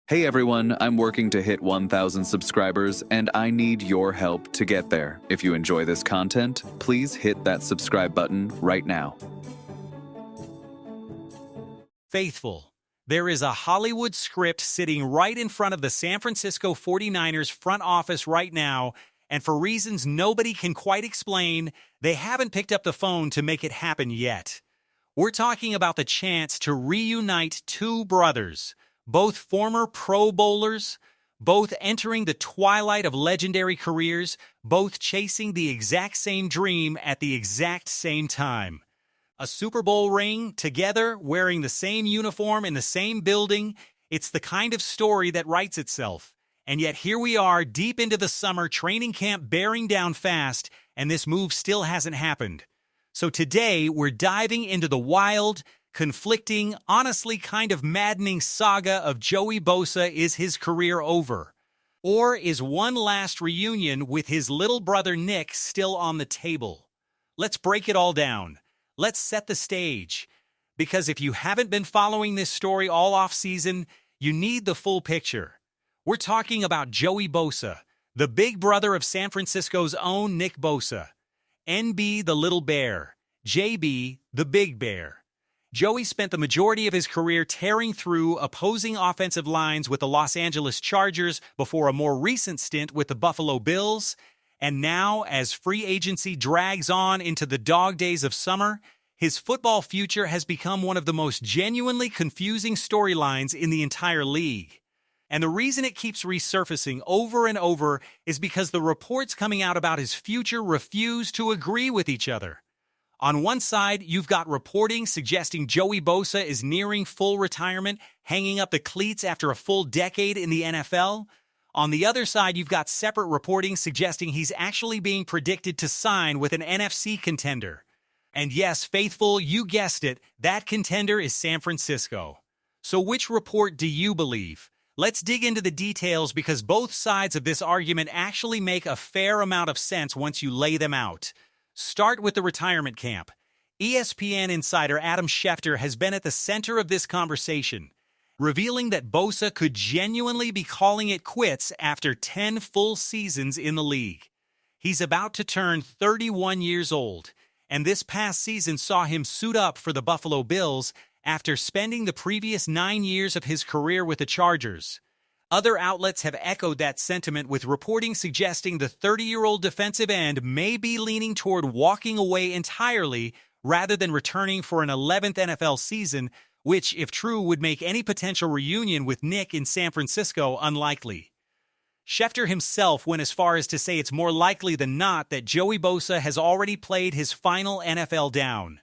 Hey everyone, I'm working to hit 1,000 subscribers and I need your help to get there. If you enjoy this content, please hit that subscribe button right now. Faithful. There is a Hollywood script sitting right in front of the San Francisco 49ers front office right now, and for reasons nobody can quite explain, they haven't picked up the phone to make it happen yet. We're talking about the chance to reunite two brothers, both former Pro Bowlers, both entering the twilight of legendary careers, both chasing the exact same dream at the exact same time. A Super Bowl ring, together, wearing the same uniform in the same building. It's the kind of story that writes itself. And yet here we are, deep into the summer, training camp bearing down fast, and this move still hasn't happened. So today, we're diving into the wild, conflicting, honestly kind of maddening saga of Joey Bosa. Is his career over? Or is one last reunion with his little brother Nick still on the table? Let's break it all down. Let's set the stage. Because if you haven't been following this story all offseason, you need the full picture. We're talking about Joey Bosa, the big brother of San Francisco's own Nick Bosa. NB the Little Bear, JB the Big Bear. Joey spent the majority of his career tearing through opposing offensive lines with the Los Angeles Chargers before a more recent stint with the Buffalo Bills. And now, as free agency drags on into the dog days of summer, his football future has become one of the most genuinely confusing storylines in the entire league. And the reason it keeps resurfacing over and over is because the reports coming out about his future refuse to agree with each other. On one side, you've got reporting suggesting Joey Bosa is nearing full retirement, hanging up the cleats after a full decade in the NFL. On the other side, you've got separate reporting suggesting he's actually being predicted to sign with an NFC contender. And yes, faithful, you guessed it, that contender is San Francisco. So which report do you believe? Let's dig into the details because both sides of this argument actually make a fair amount of sense once you lay them out. Start with the retirement camp. ESPN insider Adam Schefter has been at the center of this conversation, revealing that Bosa could genuinely be calling it quits after 10 full seasons in the league. He's about to turn 31 years old, and this past season saw him suit up for the Buffalo Bills after spending the previous 9 years of his career with the Chargers. Other outlets have echoed that sentiment, with reporting suggesting the 30-year-old defensive end may be leaning toward walking away entirely rather than returning for an 11th NFL season, which, if true, would make any potential reunion with Nick in San Francisco unlikely. Schefter himself went as far as to say it's more likely than not that Joey Bosa has already played his final NFL down.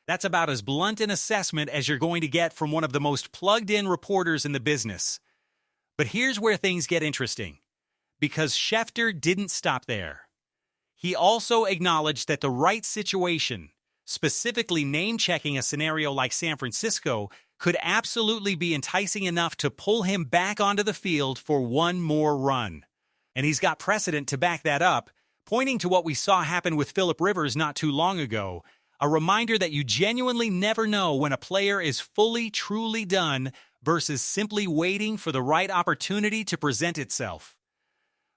That's about as blunt an assessment as you're going to get from one of the most plugged-in reporters in the business. But here's where things get interesting, because Schefter didn't stop there. He also acknowledged that the right situation, specifically name-checking a scenario like San Francisco, could absolutely be enticing enough to pull him back onto the field for one more run. And he's got precedent to back that up, pointing to what we saw happen with Phillip Rivers not too long ago, a reminder that you genuinely never know when a player is fully, truly done versus simply waiting for the right opportunity to present itself.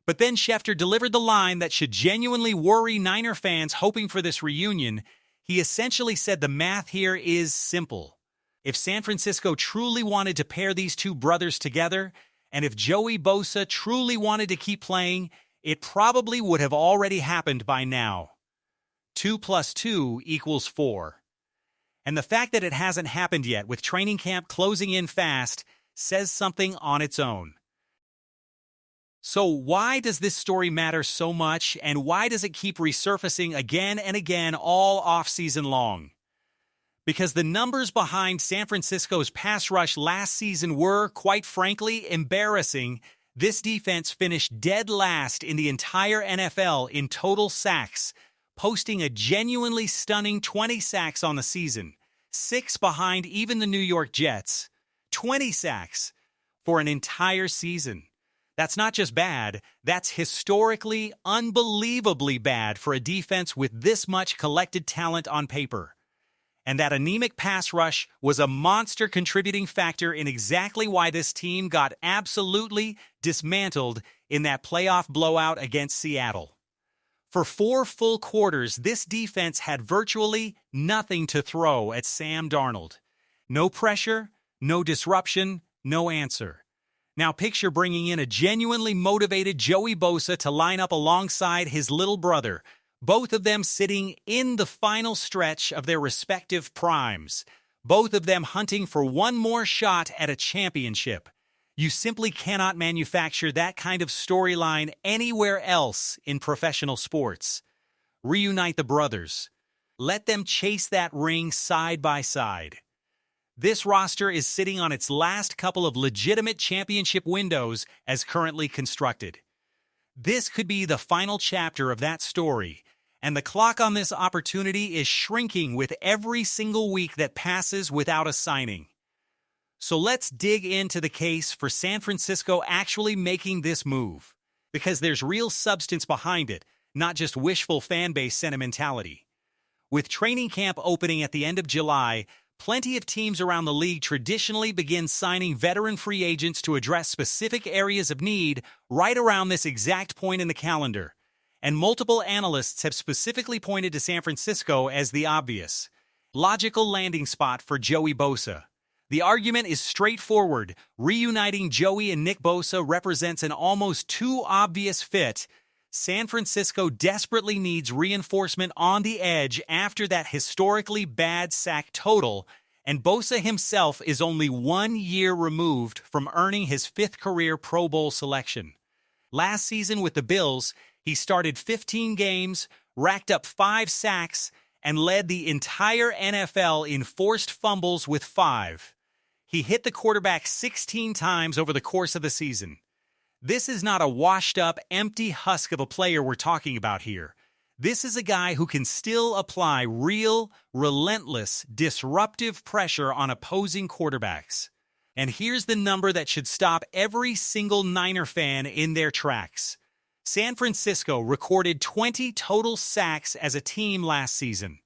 But then Schefter delivered the line that should genuinely worry Niner fans hoping for this reunion. He essentially said the math here is simple. If San Francisco truly wanted to pair these two brothers together, and if Joey Bosa truly wanted to keep playing, it probably would have already happened by now. 2 + 2 = 4. And the fact that it hasn't happened yet, with training camp closing in fast, says something on its own. So why does this story matter so much, and why does it keep resurfacing again and again all offseason long? Because the numbers behind San Francisco's pass rush last season were, quite frankly, embarrassing. This defense finished dead last in the entire NFL in total sacks, posting a genuinely stunning 20 sacks on the season, 6 behind even the New York Jets. 20 sacks for an entire season. That's not just bad, that's historically, unbelievably bad for a defense with this much collected talent on paper. And that anemic pass rush was a monster contributing factor in exactly why this team got absolutely dismantled in that playoff blowout against Seattle. For 4 full quarters, this defense had virtually nothing to throw at Sam Darnold. No pressure, no disruption, no answer. Now picture bringing in a genuinely motivated Joey Bosa to line up alongside his little brother, both of them sitting in the final stretch of their respective primes, both of them hunting for one more shot at a championship. You simply cannot manufacture that kind of storyline anywhere else in professional sports. Reunite the brothers. Let them chase that ring side by side. This roster is sitting on its last couple of legitimate championship windows as currently constructed. This could be the final chapter of that story, and the clock on this opportunity is shrinking with every single week that passes without a signing. So let's dig into the case for San Francisco actually making this move, because there's real substance behind it, not just wishful fanbase sentimentality. With training camp opening at the end of July, plenty of teams around the league traditionally begin signing veteran free agents to address specific areas of need right around this exact point in the calendar. And multiple analysts have specifically pointed to San Francisco as the obvious, logical landing spot for Joey Bosa. The argument is straightforward. Reuniting Joey and Nick Bosa represents an almost too obvious fit. San Francisco desperately needs reinforcement on the edge after that historically bad sack total, and Bosa himself is only 1 year removed from earning his 5th career Pro Bowl selection. Last season with the Bills, he started 15 games, racked up 5 sacks, and led the entire NFL in forced fumbles with 5. He hit the quarterback 16 times over the course of the season. This is not a washed-up, empty husk of a player we're talking about here. This is a guy who can still apply real, relentless, disruptive pressure on opposing quarterbacks. And here's the number that should stop every single Niner fan in their tracks. San Francisco recorded 20 total sacks as a team last season.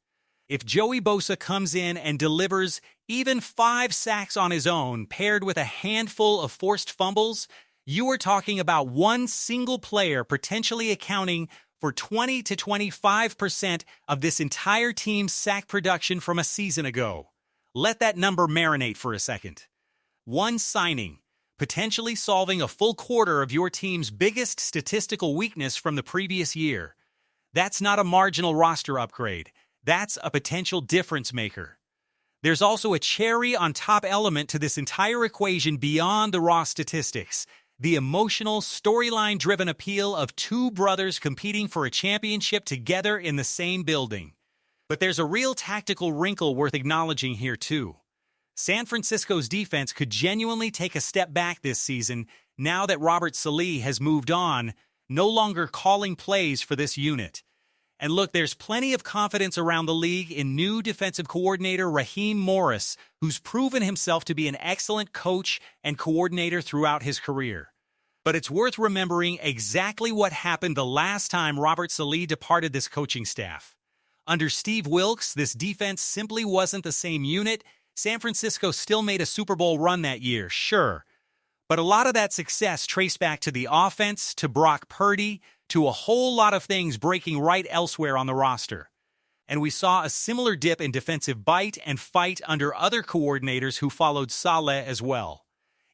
If Joey Bosa comes in and delivers even 5 sacks on his own, paired with a handful of forced fumbles, you are talking about one single player potentially accounting for 20 to 25% of this entire team's sack production from a season ago. Let that number marinate for a second. One signing, potentially solving a full quarter of your team's biggest statistical weakness from the previous year. That's not a marginal roster upgrade. That's a potential difference maker. There's also a cherry on top element to this entire equation beyond the raw statistics. The emotional, storyline-driven appeal of 2 brothers competing for a championship together in the same building. But there's a real tactical wrinkle worth acknowledging here too. San Francisco's defense could genuinely take a step back this season now that Robert Saleh has moved on, no longer calling plays for this unit. And look, there's plenty of confidence around the league in new defensive coordinator Raheem Morris, who's proven himself to be an excellent coach and coordinator throughout his career. But it's worth remembering exactly what happened the last time Robert Saleh departed this coaching staff. Under Steve Wilks, this defense simply wasn't the same unit. San Francisco still made a Super Bowl run that year, sure. But a lot of that success traced back to the offense, to Brock Purdy, to a whole lot of things breaking right elsewhere on the roster. And we saw a similar dip in defensive bite and fight under other coordinators who followed Saleh as well.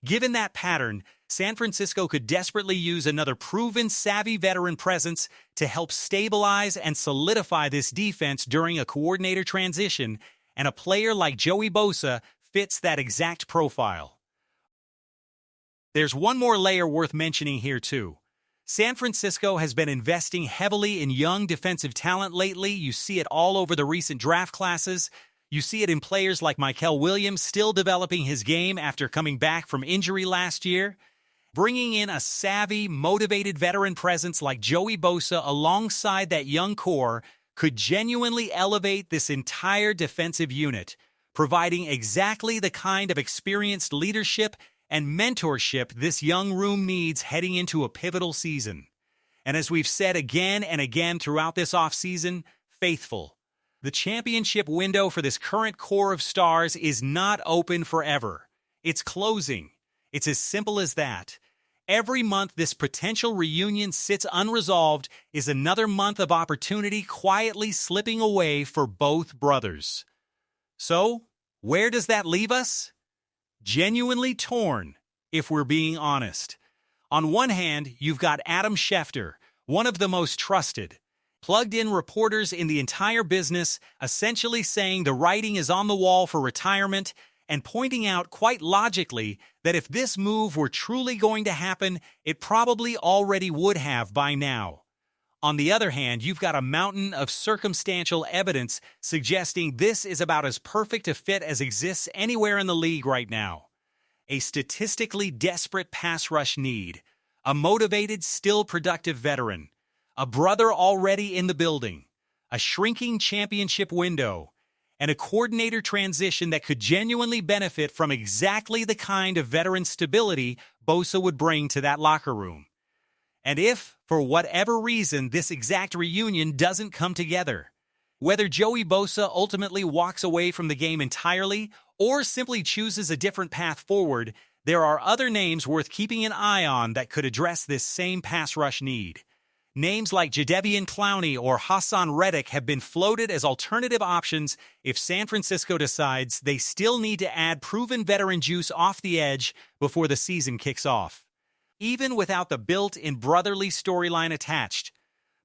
Given that pattern, San Francisco could desperately use another proven, savvy veteran presence to help stabilize and solidify this defense during a coordinator transition, and a player like Joey Bosa fits that exact profile. There's one more layer worth mentioning here too. San Francisco has been investing heavily in young defensive talent lately. You see it all over the recent draft classes. You see it in players like Mykel Williams still developing his game after coming back from injury last year. Bringing in a savvy, motivated veteran presence like Joey Bosa alongside that young core could genuinely elevate this entire defensive unit, providing exactly the kind of experienced leadership and mentorship this young room needs heading into a pivotal season. And as we've said again and again throughout this offseason, faithful. The championship window for this current core of stars is not open forever. It's closing. It's as simple as that. Every month this potential reunion sits unresolved is another month of opportunity quietly slipping away for both brothers. So, where does that leave us? Genuinely torn, if we're being honest. On one hand, you've got Adam Schefter, one of the most trusted, plugged-in reporters in the entire business, essentially saying the writing is on the wall for retirement and pointing out quite logically that if this move were truly going to happen, it probably already would have by now. On the other hand, you've got a mountain of circumstantial evidence suggesting this is about as perfect a fit as exists anywhere in the league right now. A statistically desperate pass rush need, a motivated, still productive veteran, a brother already in the building, a shrinking championship window, and a coordinator transition that could genuinely benefit from exactly the kind of veteran stability Bosa would bring to that locker room. And if, for whatever reason, this exact reunion doesn't come together, whether Joey Bosa ultimately walks away from the game entirely or simply chooses a different path forward, there are other names worth keeping an eye on that could address this same pass rush need. Names like Jadeveon Clowney or Hassan Reddick have been floated as alternative options if San Francisco decides they still need to add proven veteran juice off the edge before the season kicks off, even without the built-in brotherly storyline attached.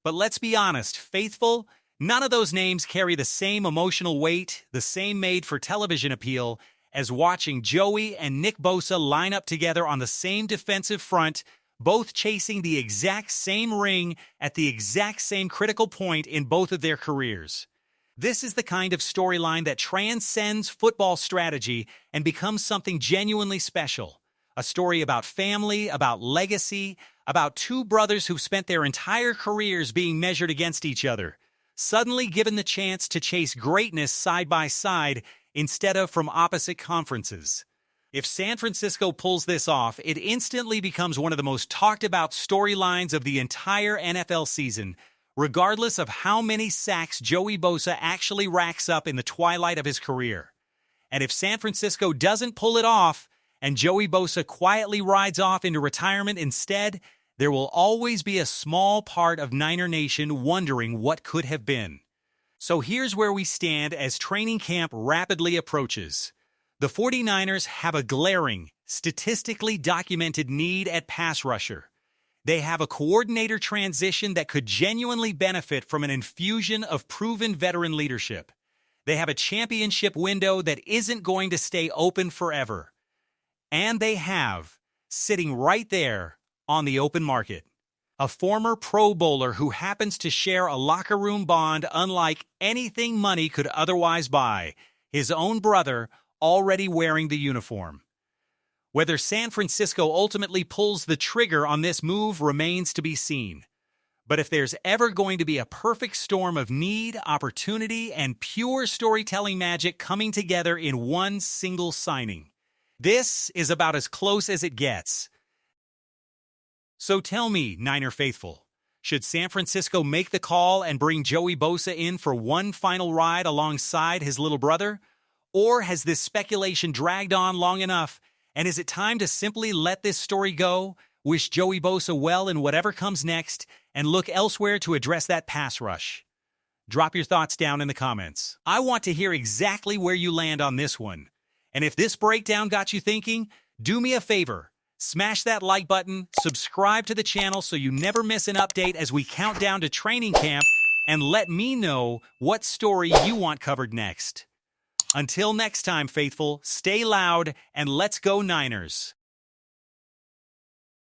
But let's be honest, faithful, none of those names carry the same emotional weight, the same made-for-television appeal, as watching Joey and Nick Bosa line up together on the same defensive front, both chasing the exact same ring at the exact same critical point in both of their careers. This is the kind of storyline that transcends football strategy and becomes something genuinely special. A story about family, about legacy, about two brothers who've spent their entire careers being measured against each other, suddenly given the chance to chase greatness side by side instead of from opposite conferences. If San Francisco pulls this off, it instantly becomes one of the most talked about storylines of the entire NFL season, regardless of how many sacks Joey Bosa actually racks up in the twilight of his career. And if San Francisco doesn't pull it off, and Joey Bosa quietly rides off into retirement instead, there will always be a small part of Niner Nation wondering what could have been. So here's where we stand as training camp rapidly approaches. The 49ers have a glaring, statistically documented need at pass rusher. They have a coordinator transition that could genuinely benefit from an infusion of proven veteran leadership. They have a championship window that isn't going to stay open forever. And they have, sitting right there on the open market, a former Pro Bowler who happens to share a locker room bond unlike anything money could otherwise buy, his own brother, already wearing the uniform. Whether San Francisco ultimately pulls the trigger on this move remains to be seen. But if there's ever going to be a perfect storm of need, opportunity, and pure storytelling magic coming together in one single signing, this is about as close as it gets. So tell me, Niner faithful, should San Francisco make the call and bring Joey Bosa in for one final ride alongside his little brother? Or has this speculation dragged on long enough, and is it time to simply let this story go, wish Joey Bosa well in whatever comes next, and look elsewhere to address that pass rush? Drop your thoughts down in the comments. I want to hear exactly where you land on this one. And if this breakdown got you thinking, do me a favor. Smash that like button, subscribe to the channel so you never miss an update as we count down to training camp, and let me know what story you want covered next. Until next time, faithful, stay loud and let's go Niners.